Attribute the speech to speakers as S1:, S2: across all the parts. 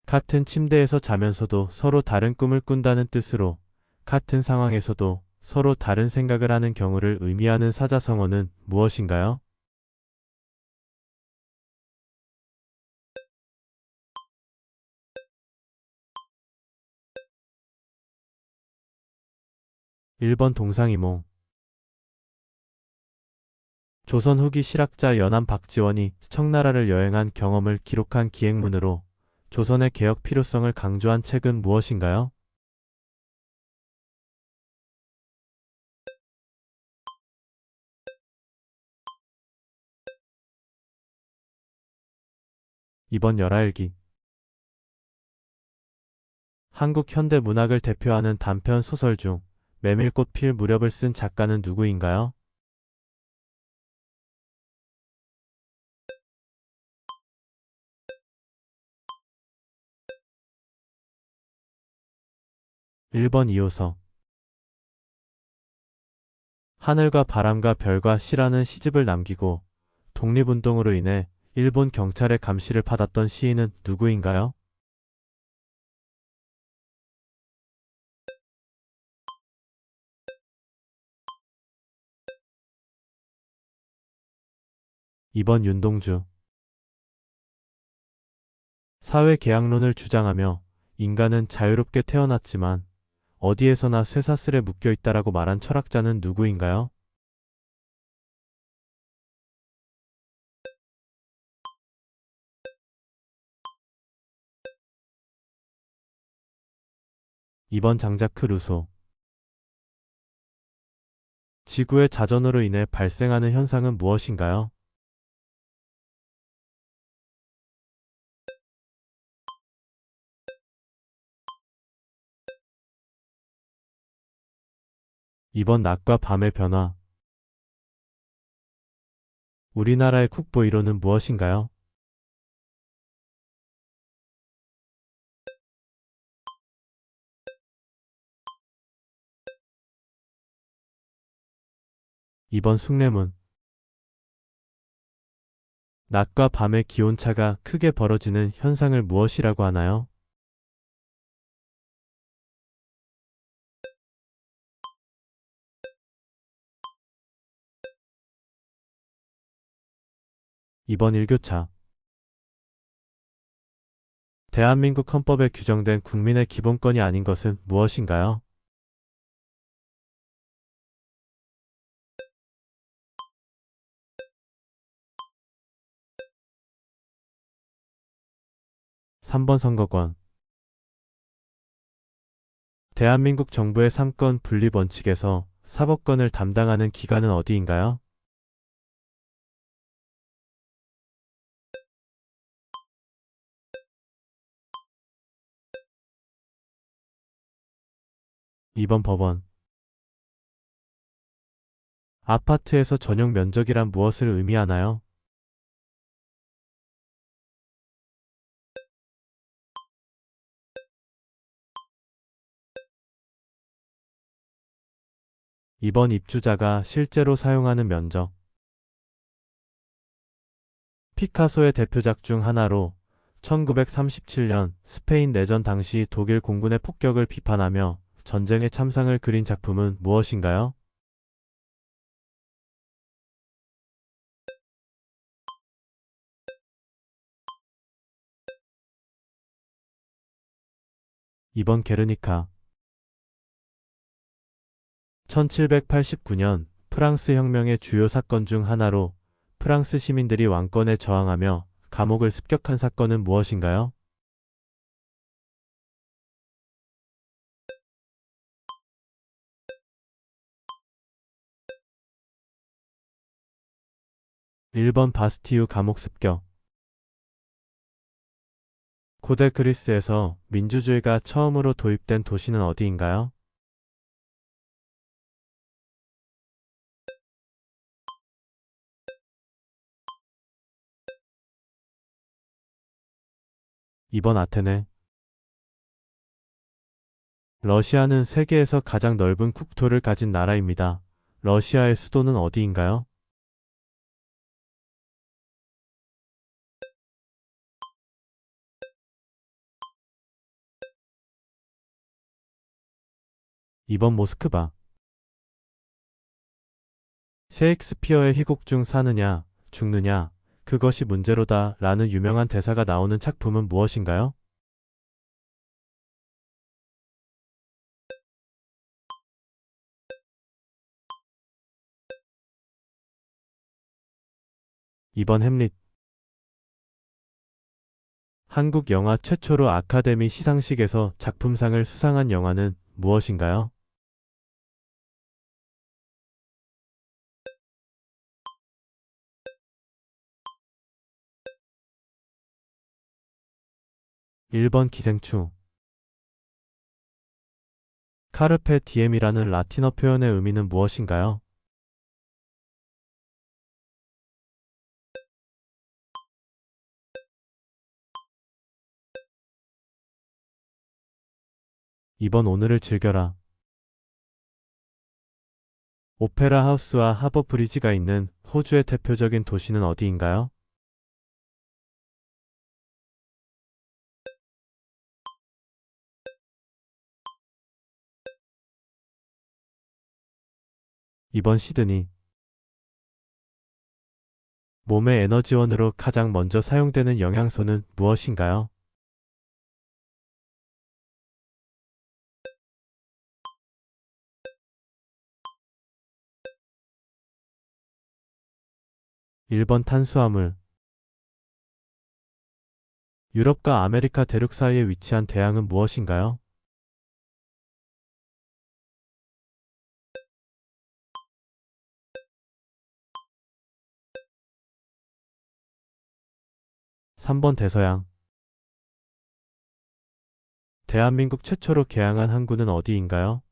S1: 같은 침대에서 자면서도 서로 다른 꿈을 꾼다는 뜻으로 같은 상황에서도 서로 다른 생각을 하는 경우를 의미하는 사자성어는 무엇인가요? 1번 동상이몽. 조선 후기 실학자 연암 박지원이 청나라를 여행한 경험을 기록한 기행문으로 조선의 개혁 필요성을 강조한 책은 무엇인가요? 2번 열하일기. 한국 현대 문학을 대표하는 단편 소설 중 메밀꽃 필 무렵을 쓴 작가는 누구인가요? 1번 이호서. 하늘과 바람과 별과 시라는 시집을 남기고 독립운동으로 인해 일본 경찰의 감시를 받았던 시인은 누구인가요? 2번 윤동주. 사회계약론을 주장하며 인간은 자유롭게 태어났지만 어디에서나 쇠사슬에 묶여 있다라고 말한 철학자는 누구인가요? 2번 장자크 루소. 지구의 자전으로 인해 발생하는 현상은 무엇인가요? 2번 낮과 밤의 변화. 우리나라의 국보 1호는 무엇인가요? 2번 숭례문. 낮과 밤의 기온차가 크게 벌어지는 현상을 무엇이라고 하나요? 2번 일교차. 대한민국 헌법에 규정된 국민의 기본권이 아닌 것은 무엇인가요? 3번 선거권. 대한민국 정부의 3권 분립 원칙에서 사법권을 담당하는 기관은 어디인가요? 2번 법원. 아파트에서 전용 면적이란 무엇을 의미하나요? 2번 입주자가 실제로 사용하는 면적. 피카소의 대표작 중 하나로 1937년 스페인 내전 당시 독일 공군의 폭격을 비판하며 전쟁의 참상을 그린 작품은 무엇인가요? 2번 게르니카. 1789년 프랑스 혁명의 주요 사건 중 하나로 프랑스 시민들이 왕권에 저항하며 감옥을 습격한 사건은 무엇인가요? 1번 바스티유 감옥 습격. 고대 그리스에서 민주주의가 처음으로 도입된 도시는 어디인가요? 2번 아테네. 러시아는 세계에서 가장 넓은 국토를 가진 나라입니다. 러시아의 수도는 어디인가요? 2번 모스크바. 셰익스피어의 희곡 중 사느냐, 죽느냐, 그것이 문제로다 라는 유명한 대사가 나오는 작품은 무엇인가요? 2번 햄릿. 한국 영화 최초로 아카데미 시상식에서 작품상을 수상한 영화는 무엇인가요? 1번 기생충. 카르페 디엠이라는 라틴어 표현의 의미는 무엇인가요? 2번 오늘을 즐겨라. 오페라 하우스와 하버 브리지가 있는 호주의 대표적인 도시는 어디인가요? 2번 시드니. 몸의 에너지원으로 가장 먼저 사용되는 영양소는 무엇인가요? 1번 탄수화물. 유럽과 아메리카 대륙 사이에 위치한 대양은 무엇인가요? 3번 대서양. 대한민국 최초로 개항한 항구는 어디인가요?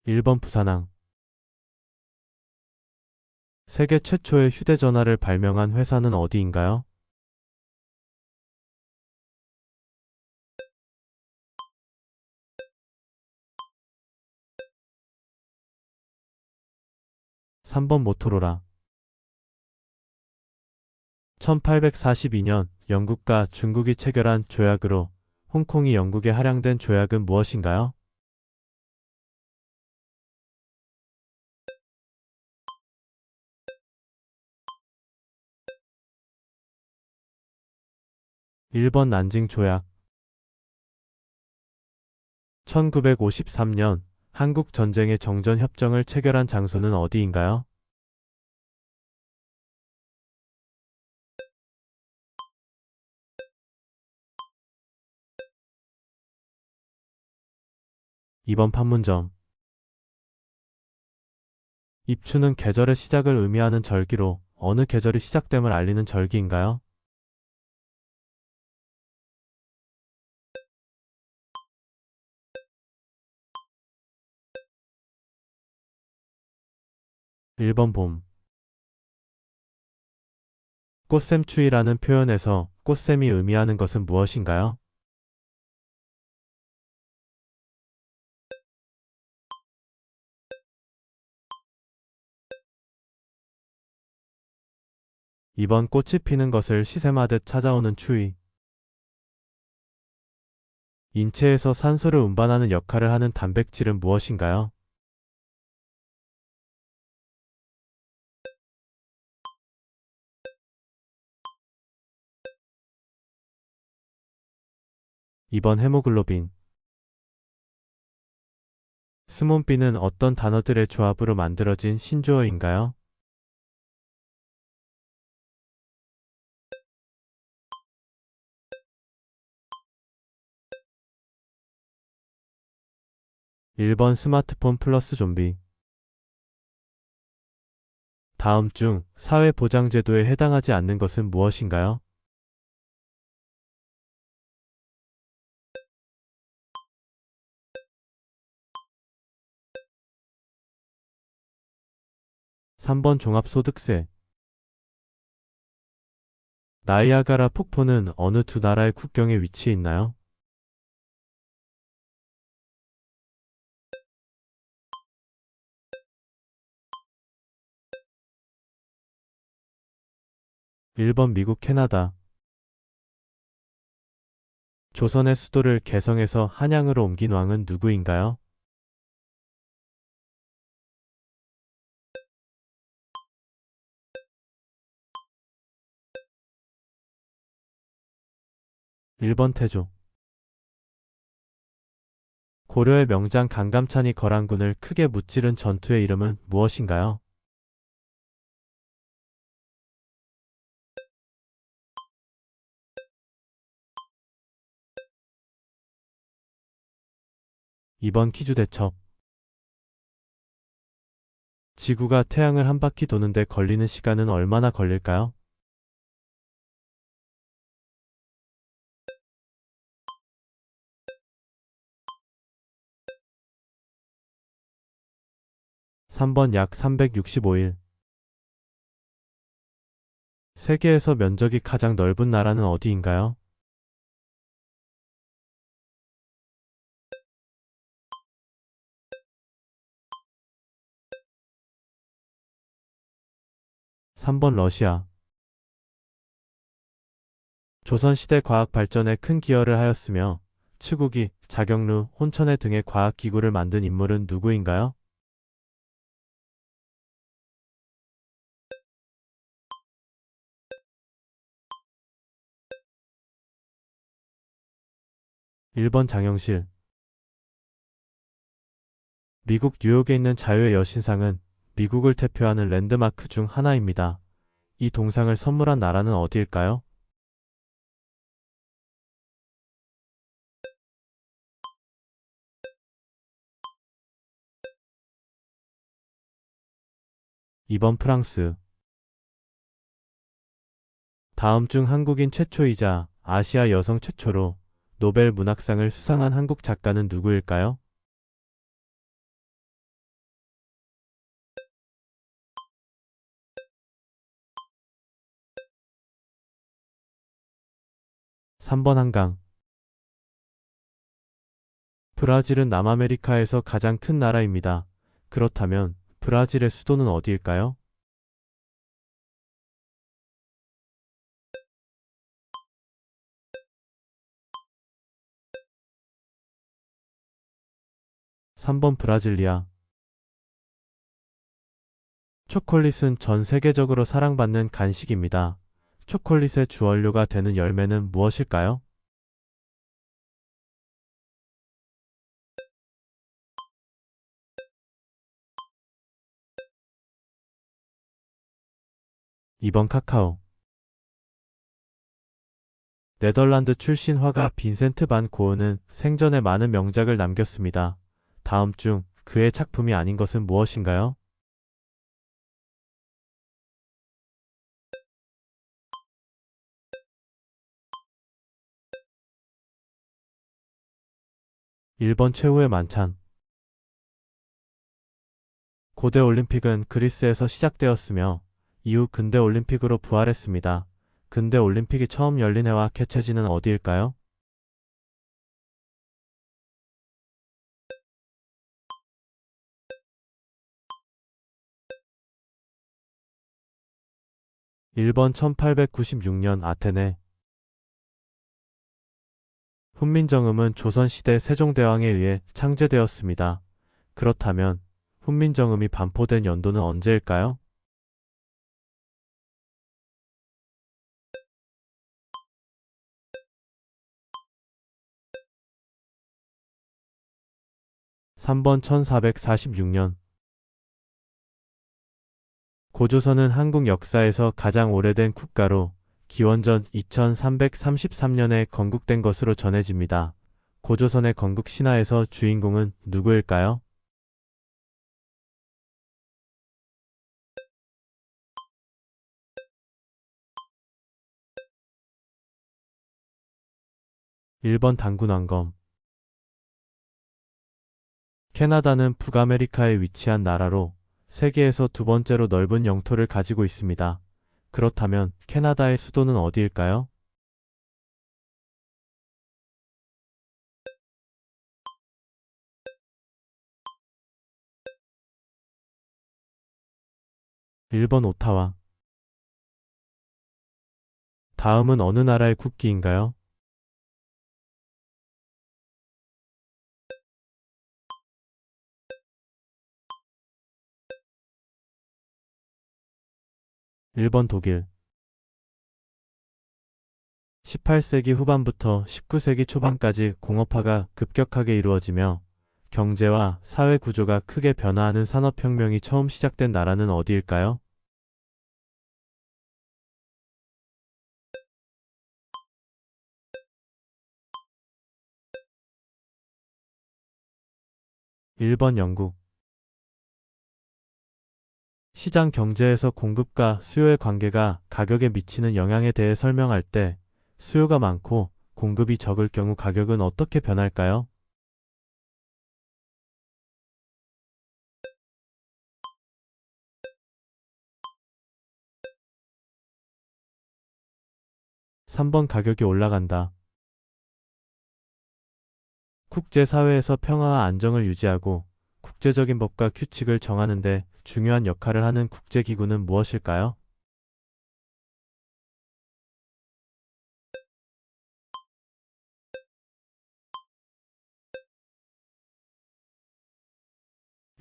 S1: 1번 부산항. 세계 최초의 휴대전화를 발명한 회사는 어디인가요? 3번 모토로라. 1842년 영국과 중국이 체결한 조약으로 홍콩이 영국에 할양된 조약은 무엇인가요? 1번 난징 조약. 1953년 한국 전쟁의 정전 협정을 체결한 장소는 어디인가요? 2번 판문점. 입추는 계절의 시작을 의미하는 절기로 어느 계절이 시작됨을 알리는 절기인가요? 1번 봄. 꽃샘추위라는 표현에서 꽃샘이 의미하는 것은 무엇인가요? 이번 꽃이 피는 것을 시샘하듯 찾아오는 추위. 인체에서 산소를 운반하는 역할을 하는 단백질은 무엇인가요? 2번 헤모글로빈. 스몬비는 어떤 단어들의 조합으로 만들어진 신조어인가요? (1번) 스마트폰 플러스 좀비. 다음 중 사회보장제도에 해당하지 않는 것은 무엇인가요? (3번) 종합소득세. 나이아가라 폭포는 어느 두 나라의 국경에 위치해 있나요? 1번 미국 캐나다. 조선의 수도를 개성에서 한양으로 옮긴 왕은 누구인가요? 1번 태조. 고려의 명장 강감찬이 거란군을 크게 무찌른 전투의 이름은 무엇인가요? 2번 키주대첩. 지구가 태양을 한 바퀴 도는데 걸리는 시간은 얼마나 걸릴까요? 3번 약 365일. 세계에서 면적이 가장 넓은 나라는 어디인가요? 3번 러시아. 조선시대 과학 발전에 큰 기여를 하였으며 치국이, 자경루, 혼천해 등의 과학기구를 만든 인물은 누구인가요? 1번 장영실. 미국 뉴욕에 있는 자유의 여신상은 미국을 대표하는 랜드마크 중 하나입니다. 이 동상을 선물한 나라는 어디일까요? 2번 프랑스. 다음 중 한국인 최초이자 아시아 여성 최초로 노벨 문학상을 수상한 한국 작가는 누구일까요? 3번 한강. 브라질은 남아메리카에서 가장 큰 나라입니다. 그렇다면 브라질의 수도는 어디일까요? 3번 브라질리아. 초콜릿은 전 세계적으로 사랑받는 간식입니다. 초콜릿의 주원료가 되는 열매는 무엇일까요? 2번 카카오. 네덜란드 출신 화가 빈센트 반 고흐는 생전에 많은 명작을 남겼습니다. 다음 중 그의 작품이 아닌 것은 무엇인가요? 1번 최후의 만찬. 고대 올림픽은 그리스에서 시작되었으며 이후 근대 올림픽으로 부활했습니다. 근대 올림픽이 처음 열린 해와 개최지는 어디일까요? 1번 1896년 아테네. 훈민정음은 조선시대 세종대왕에 의해 창제되었습니다. 그렇다면 훈민정음이 반포된 연도는 언제일까요? 3번 1446년. 고조선은 한국 역사에서 가장 오래된 국가로 기원전 2333년에 건국된 것으로 전해집니다. 고조선의 건국 신화에서 주인공은 누구일까요? 1번 단군왕검. 캐나다는 북아메리카에 위치한 나라로 세계에서 두 번째로 넓은 영토를 가지고 있습니다. 그렇다면 캐나다의 수도는 어디일까요? 1번 오타와. 다음은 어느 나라의 국기인가요? 1번 독일. 18세기 후반부터 19세기 초반까지 공업화가 급격하게 이루어지며 경제와 사회 구조가 크게 변화하는 산업혁명이 처음 시작된 나라는 어디일까요? 1번 영국. 시장 경제에서 공급과 수요의 관계가 가격에 미치는 영향에 대해 설명할 때 수요가 많고 공급이 적을 경우 가격은 어떻게 변할까요? 3번 가격이 올라간다. 국제사회에서 평화와 안정을 유지하고 국제적인 법과 규칙을 정하는 데 중요한 역할을 하는 국제기구는 무엇일까요?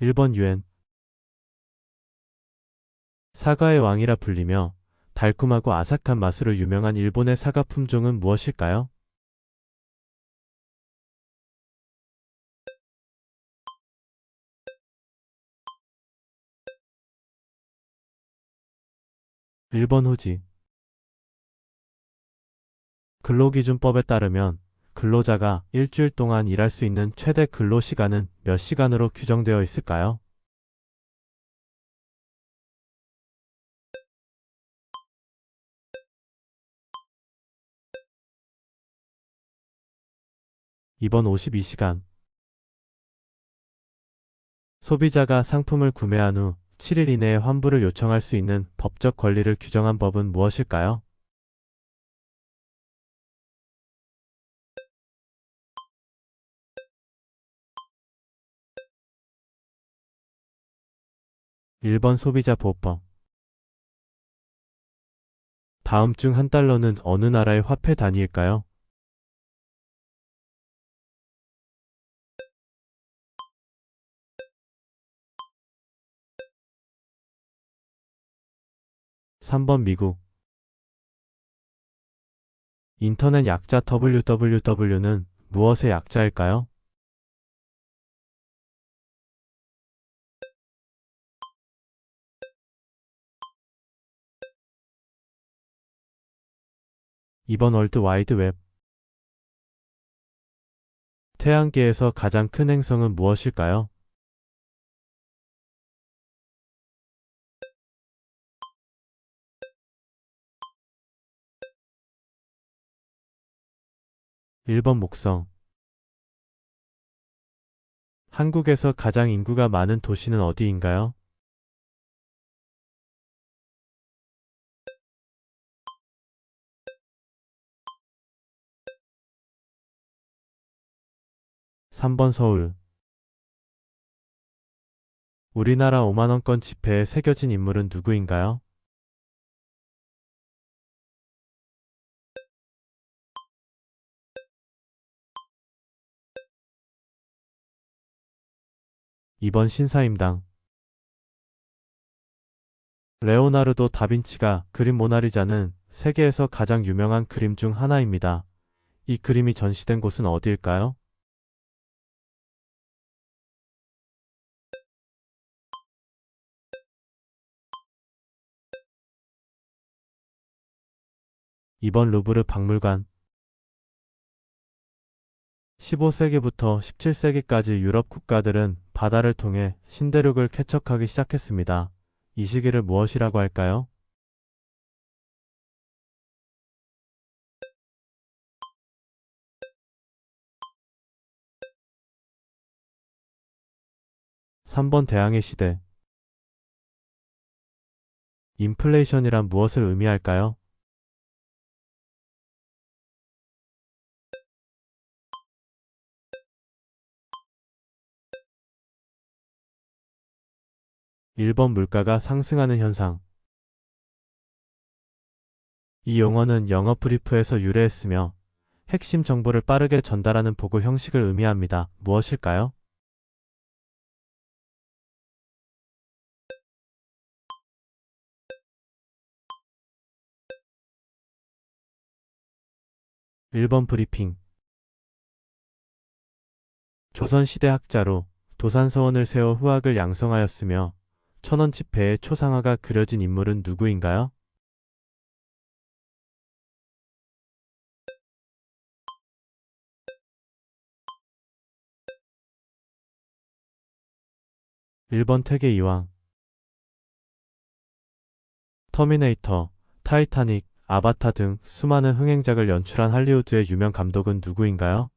S1: 1번 유엔. 사과의 왕이라 불리며 달콤하고 아삭한 맛으로 유명한 일본의 사과 품종은 무엇일까요? 1번 후지. 근로기준법에 따르면 근로자가 일주일 동안 일할 수 있는 최대 근로시간은 몇 시간으로 규정되어 있을까요? 2번 52시간. 소비자가 상품을 구매한 후 7일 이내에 환불을 요청할 수 있는 법적 권리를 규정한 법은 무엇일까요? 1번 소비자 보호법. 다음 중 한 달러는 어느 나라의 화폐 단위일까요? 3번 미국. 인터넷 약자 www는 무엇의 약자일까요? 2번 월드 와이드 웹. 태양계에서 가장 큰 행성은 무엇일까요? 1번 목성. 한국에서 가장 인구가 많은 도시는 어디인가요? 3번 서울. 우리나라 5만원권 지폐에 새겨진 인물은 누구인가요? 2번 신사임당. 레오나르도 다빈치가 그린 모나리자는 세계에서 가장 유명한 그림 중 하나입니다. 이 그림이 전시된 곳은 어디일까요? 2번 루브르 박물관. 15세기부터 17세기까지 유럽 국가들은 바다를 통해 신대륙을 개척하기 시작했습니다. 이 시기를 무엇이라고 할까요? 3번 대항해 시대. 인플레이션이란 무엇을 의미할까요? 1번 물가가 상승하는 현상. 이 용어는 영어 브리프에서 유래했으며 핵심 정보를 빠르게 전달하는 보고 형식을 의미합니다. 무엇일까요? 1번 브리핑. 조선시대 학자로 도산서원을 세워 후학을 양성하였으며 천원 지폐에 초상화가 그려진 인물은 누구인가요? 1번 태계이왕. 터미네이터, 타이타닉, 아바타 등 수많은 흥행작을 연출한 할리우드의 유명 감독은 누구인가요?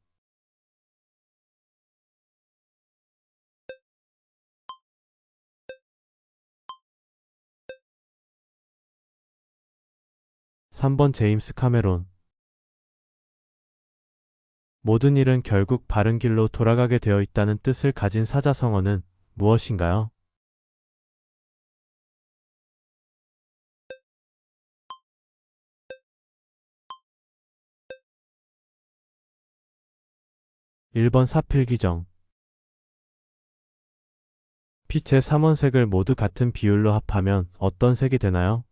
S1: 3번 제임스 카메론. 모든 일은 결국 바른 길로 돌아가게 되어 있다는 뜻을 가진 사자성어는 무엇인가요? 1번 사필기정. 빛의 3원색을 모두 같은 비율로 합하면 어떤 색이 되나요?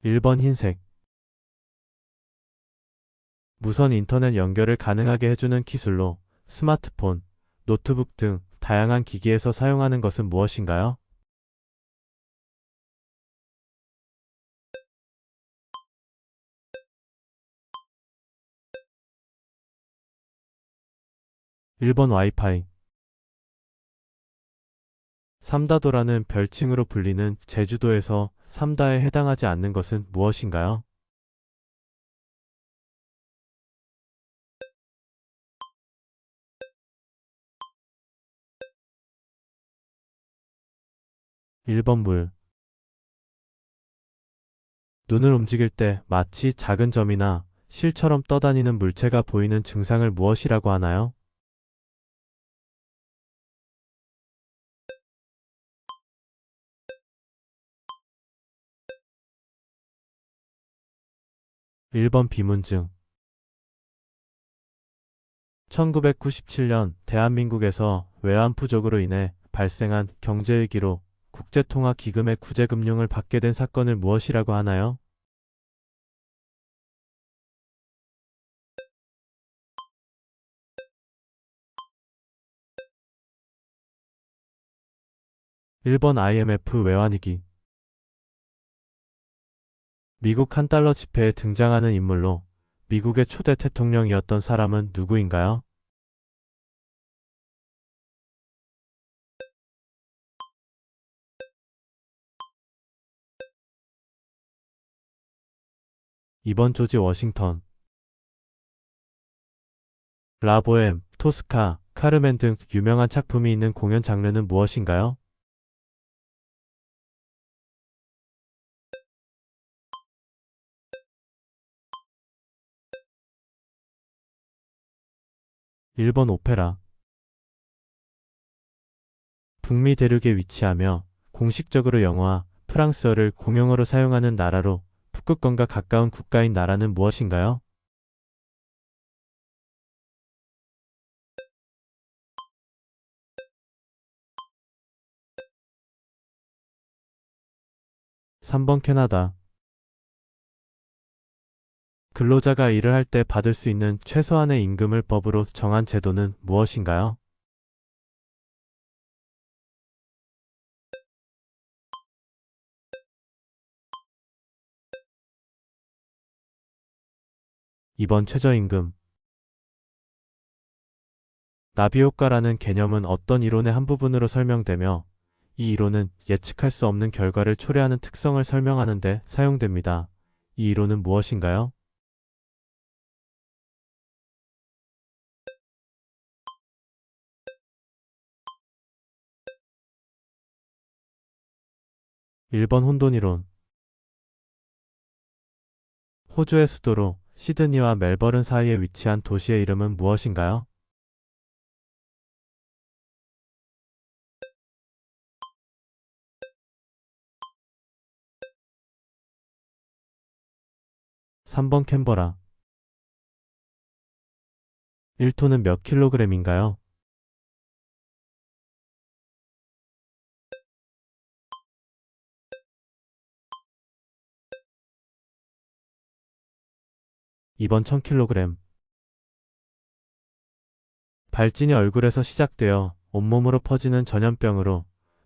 S1: 1번 흰색. 무선 인터넷 연결을 가능하게 해주는 기술로 스마트폰, 노트북 등 다양한 기기에서 사용하는 것은 무엇인가요? 1번 와이파이. 삼다도라는 별칭으로 불리는 제주도에서 삼다에 해당하지 않는 것은 무엇인가요? 1번 물. 눈을 움직일 때 마치 작은 점이나 실처럼 떠다니는 물체가 보이는 증상을 무엇이라고 하나요? 1번 비문증. 1997년 대한민국에서 외환부족으로 인해 발생한 경제위기로 국제통화기금의 구제금융을 받게 된 사건을 무엇이라고 하나요? 1번 IMF 외환위기. 미국 한 달러 지폐에 등장하는 인물로 미국의 초대 대통령이었던 사람은 누구인가요? 2번 조지 워싱턴. 라보엠, 토스카, 카르멘 등 유명한 작품이 있는 공연 장르는 무엇인가요? 1번 오페라. 북미 대륙에 위치하며 공식적으로 영어와 프랑스어를 공용어로 사용하는 나라로 북극권과 가까운 국가인 나라는 무엇인가요? 3번 캐나다. 근로자가 일을 할 때 받을 수 있는 최소한의 임금을 법으로 정한 제도는 무엇인가요? 2번 최저임금. 나비효과라는 개념은 어떤 이론의 한 부분으로 설명되며 이 이론은 예측할 수 없는 결과를 초래하는 특성을 설명하는 데 사용됩니다. 이 이론은 무엇인가요? 1번 혼돈이론. 호주의 수도로 시드니와 멜버른 사이에 위치한 도시의 이름은 무엇인가요? 3번 캔버라. 1톤은 몇 킬로그램인가요? 2번 1000킬로그램. 발진이 얼굴에서 시작되어 온몸으로 퍼지는 전염병으로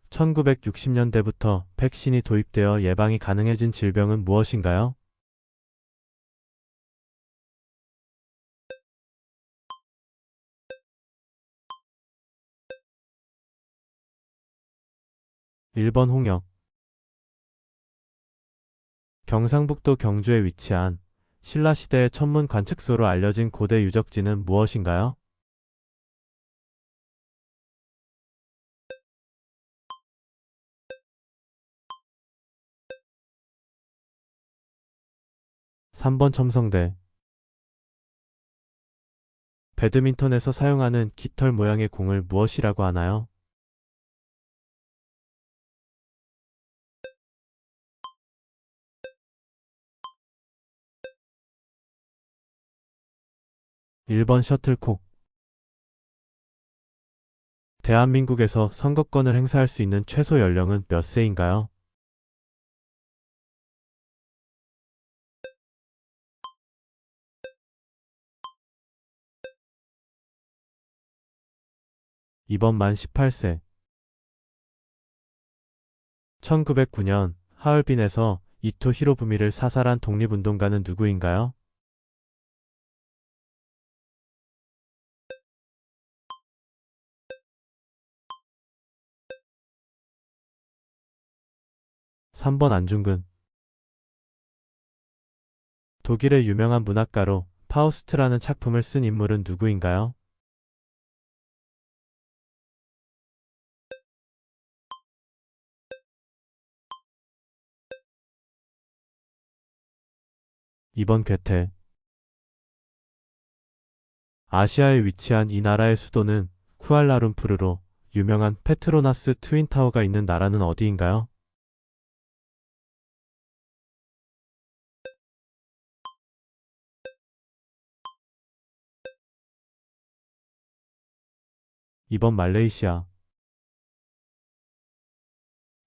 S1: 1960년대부터 백신이 도입되어 예방이 가능해진 질병은 무엇인가요? 1번 홍역. 경상북도 경주에 위치한 신라시대의 천문 관측소로 알려진 고대 유적지는 무엇인가요? 3번 첨성대. 배드민턴에서 사용하는 깃털 모양의 공을 무엇이라고 하나요? 1번 셔틀콕. 대한민국에서 선거권을 행사할 수 있는 최소 연령은 몇 세인가요? 2번 만 18세. 1909년 하얼빈에서 이토 히로부미를 사살한 독립운동가는 누구인가요? 3번 안중근. 독일의 유명한 문학가로 파우스트라는 작품을 쓴 인물은 누구인가요? 2번 괴테. 아시아에 위치한 이 나라의 수도는 쿠알라룸푸르로 유명한 페트로나스 트윈타워가 있는 나라는 어디인가요? 2번 말레이시아.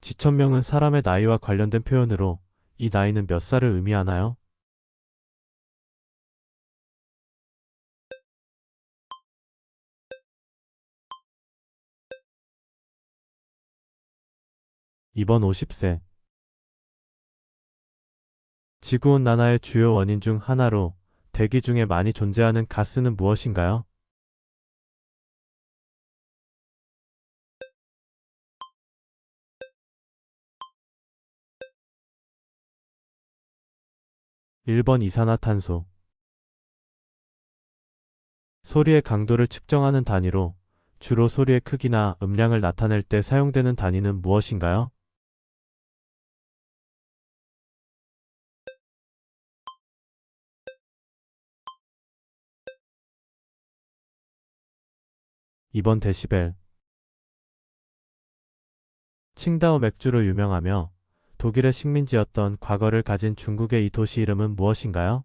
S1: 지천명은 사람의 나이와 관련된 표현으로 이 나이는 몇 살을 의미하나요? 2번 50세. 지구온난화의 주요 원인 중 하나로 대기 중에 많이 존재하는 가스는 무엇인가요? 1번 이산화탄소. 소리의 강도를 측정하는 단위로 주로 소리의 크기나 음량을 나타낼 때 사용되는 단위는 무엇인가요? 2번 데시벨. 칭다오 맥주로 유명하며 독일의 식민지였던 과거를 가진 중국의 이 도시 이름은 무엇인가요?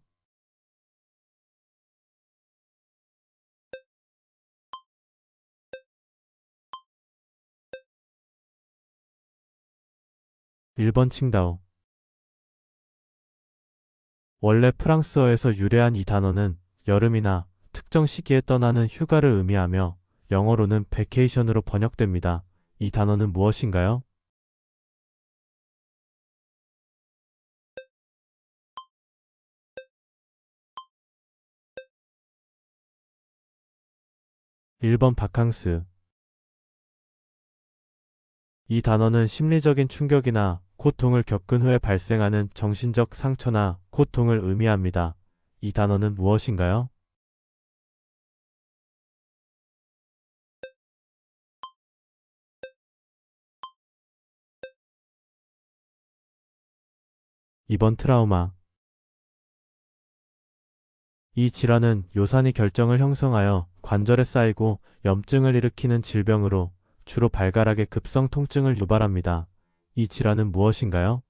S1: 1번 칭다오. 원래 프랑스어에서 유래한 이 단어는 여름이나 특정 시기에 떠나는 휴가를 의미하며 영어로는 베케이션으로 번역됩니다. 이 단어는 무엇인가요? 1번 바캉스. 이 단어는 심리적인 충격이나 고통을 겪은 후에 발생하는 정신적 상처나 고통을 의미합니다. 이 단어는 무엇인가요? 2번 트라우마. 이 질환은 요산이 결정을 형성하여 관절에 쌓이고 염증을 일으키는 질병으로 주로 발가락의 급성 통증을 유발합니다. 이 질환은 무엇인가요?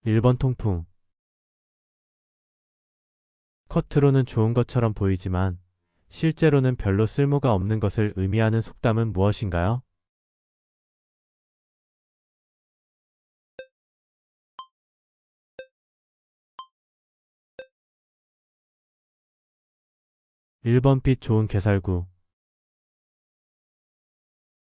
S1: 1번 통풍. 겉으로는 좋은 것처럼 보이지만 실제로는 별로 쓸모가 없는 것을 의미하는 속담은 무엇인가요? 1번 빛 좋은 개살구.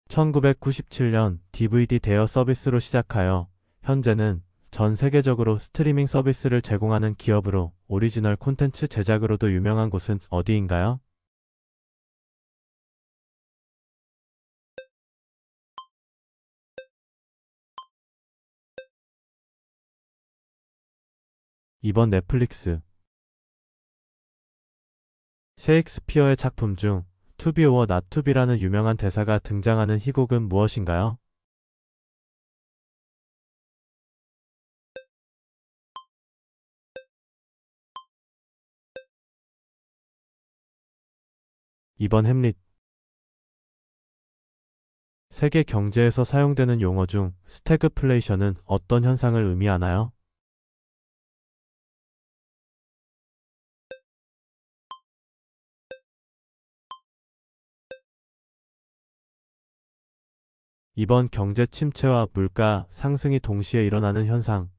S1: 1997년 DVD 대여 서비스로 시작하여 현재는 전 세계적으로 스트리밍 서비스를 제공하는 기업으로 오리지널 콘텐츠 제작으로도 유명한 곳은 어디인가요? 2번 넷플릭스. 셰익스피어의 작품 중 To be or not to be라는 유명한 대사가 등장하는 희곡은 무엇인가요? 2번 햄릿. 세계 경제에서 사용되는 용어 중 스태그플레이션은 어떤 현상을 의미하나요? 2번 경제 침체와 물가 상승이 동시에 일어나는 현상.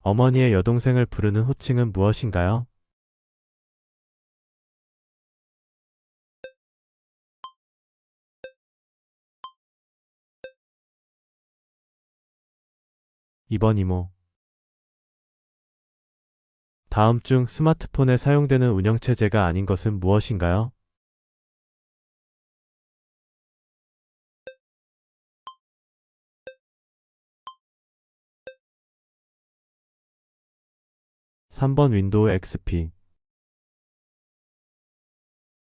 S1: 어머니의 여동생을 부르는 호칭은 무엇인가요? 2번 이모. 다음 중 스마트폰에 사용되는 운영체제가 아닌 것은 무엇인가요? 3번 윈도우 XP.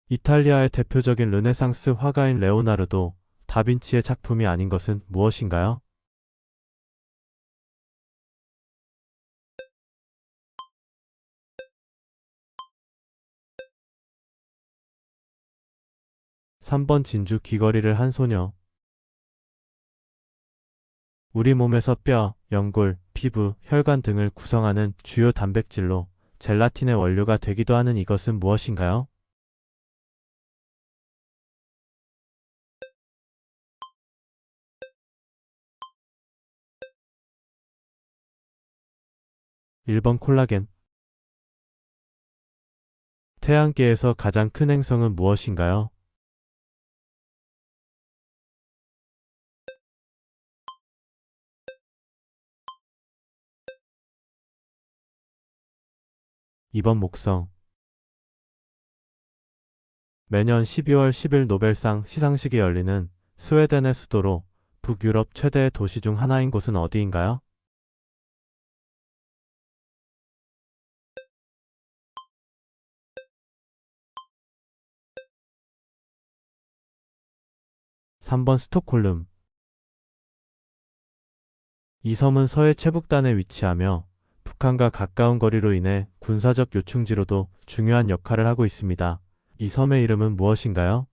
S1: 이탈리아의 대표적인 르네상스 화가인 레오나르도 다빈치의 작품이 아닌 것은 무엇인가요? 3번 진주 귀걸이를 한 소녀. 우리 몸에서 뼈, 연골, 피부, 혈관 등을 구성하는 주요 단백질로 젤라틴의 원료가 되기도 하는 이것은 무엇인가요? 1번 콜라겐. 태양계에서 가장 큰 행성은 무엇인가요? 2번 목성. 매년 12월 10일 노벨상 시상식이 열리는 스웨덴의 수도로 북유럽 최대의 도시 중 하나인 곳은 어디인가요? 3번 스톡홀름. 이 섬은 서해 최북단에 위치하며 북한과 가까운 거리로 인해 군사적 요충지로도 중요한 역할을 하고 있습니다. 이 섬의 이름은 무엇인가요?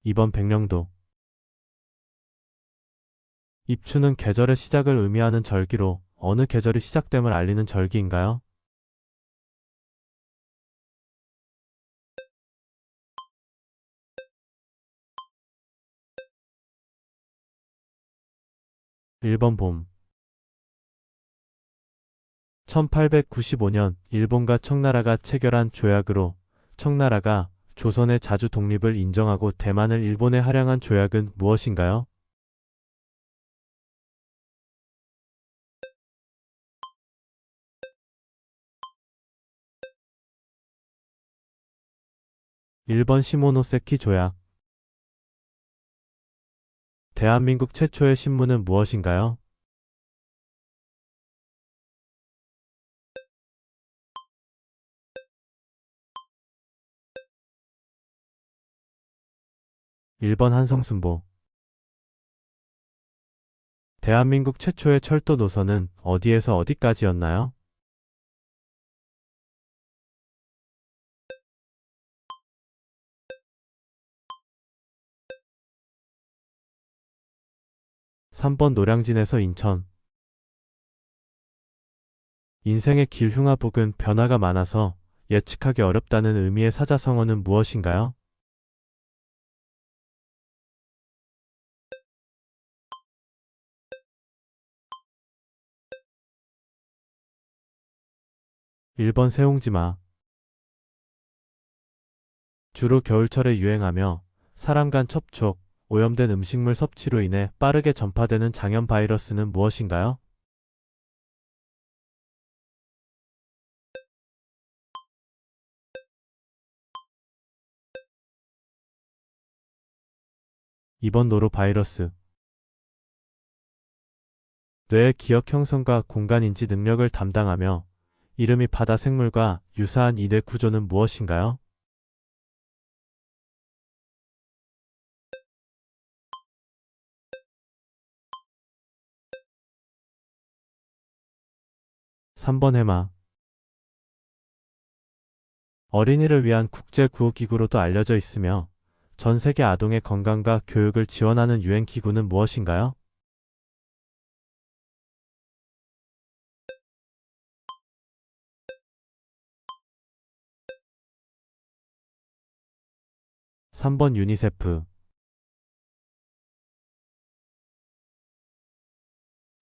S1: 2번 백령도. 입추는 계절의 시작을 의미하는 절기로 어느 계절이 시작됨을 알리는 절기인가요? 1번 봄. 1895년 일본과 청나라가 체결한 조약으로 청나라가 조선의 자주 독립을 인정하고 대만을 일본에 할양한 조약은 무엇인가요? 1번 시모노세키 조약. 대한민국 최초의 신문은 무엇인가요? 1번 한성순보. 대한민국 최초의 철도 노선은 어디에서 어디까지였나요? 3번 노량진에서 인천. 인생의 길 흉화복은 변화가 많아서 예측하기 어렵다는 의미의 사자성어는 무엇인가요? 1번 새옹지마. 주로 겨울철에 유행하며 사람 간 접촉, 오염된 음식물 섭취로 인해 빠르게 전파되는 장염 바이러스는 무엇인가요? 2번 노로바이러스. 뇌의 기억 형성과 공간 인지 능력을 담당하며 이름이 바다 생물과 유사한 이 뇌 구조는 무엇인가요? 3번 해마. 어린이를 위한 국제구호기구로도 알려져 있으며 전 세계 아동의 건강과 교육을 지원하는 유엔 기구는 무엇인가요? 3번 유니세프.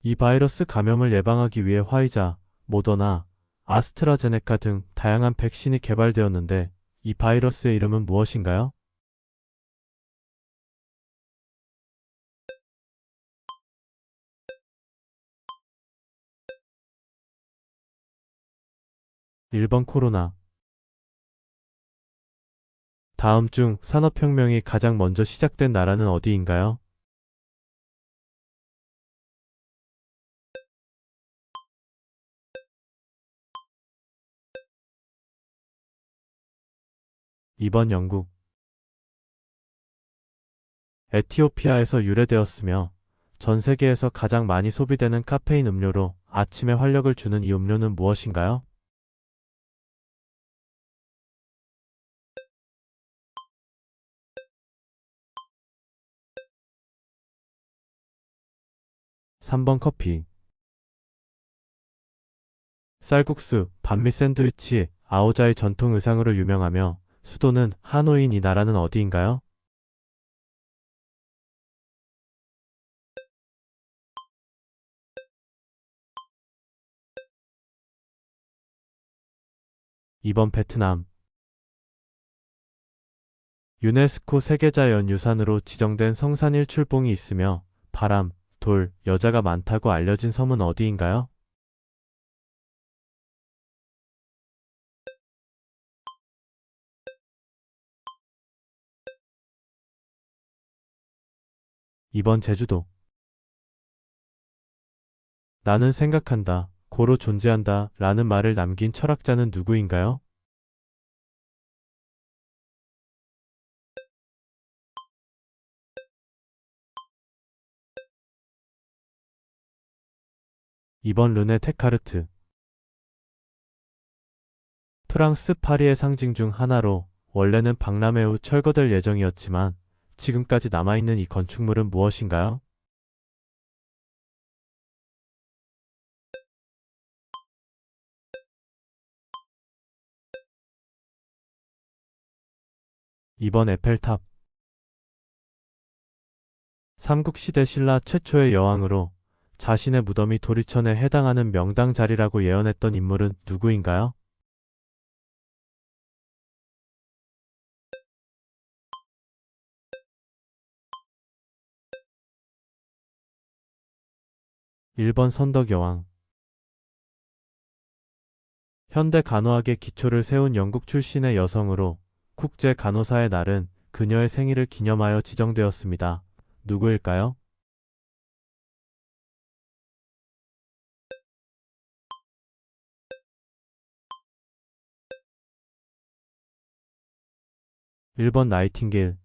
S1: 이 바이러스 감염을 예방하기 위해 화이자, 모더나, 아스트라제네카 등 다양한 백신이 개발되었는데 이 바이러스의 이름은 무엇인가요? 1번 코로나. 다음 중 산업혁명이 가장 먼저 시작된 나라는 어디인가요? 2번 영국. 에티오피아에서 유래되었으며 전 세계에서 가장 많이 소비되는 카페인 음료로 아침에 활력을 주는 이 음료는 무엇인가요? 3번 커피. 쌀국수, 반미 샌드위치, 아오자의 전통 의상으로 유명하며 수도는 하노이인 이 나라는 어디인가요? 2번 베트남. 유네스코 세계자연유산으로 지정된 성산일 출봉이 있으며 바람, 돌, 여자가 많다고 알려진 섬은 어디인가요? 2번 제주도. 나는 생각한다, 고로 존재한다 라는 말을 남긴 철학자는 누구인가요? 2번 르네 테카르트. 프랑스 파리의 상징 중 하나로 원래는 박람회 후 철거될 예정이었지만 지금까지 남아있는 이 건축물은 무엇인가요? 2번 에펠탑. 삼국시대 신라 최초의 여왕으로 자신의 무덤이 도리천에 해당하는 명당 자리라고 예언했던 인물은 누구인가요? 1번 선덕여왕. 현대 간호학의 기초를 세운 영국 출신의 여성으로 국제 간호사의 날은 그녀의 생일을 기념하여 지정되었습니다. 누구일까요? 1번 나이팅게일.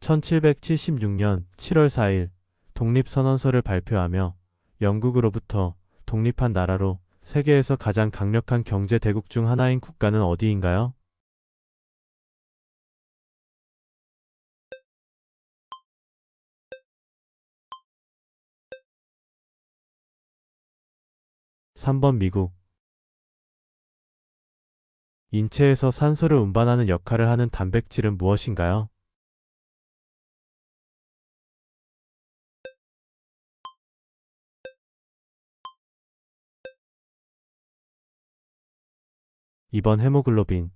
S1: 1776년 7월 4일 독립선언서를 발표하며 영국으로부터 독립한 나라로 세계에서 가장 강력한 경제 대국 중 하나인 국가는 어디인가요? 3번 미국. 인체에서 산소를 운반하는 역할을 하는 단백질은 무엇인가요? 2번 헤모글로빈.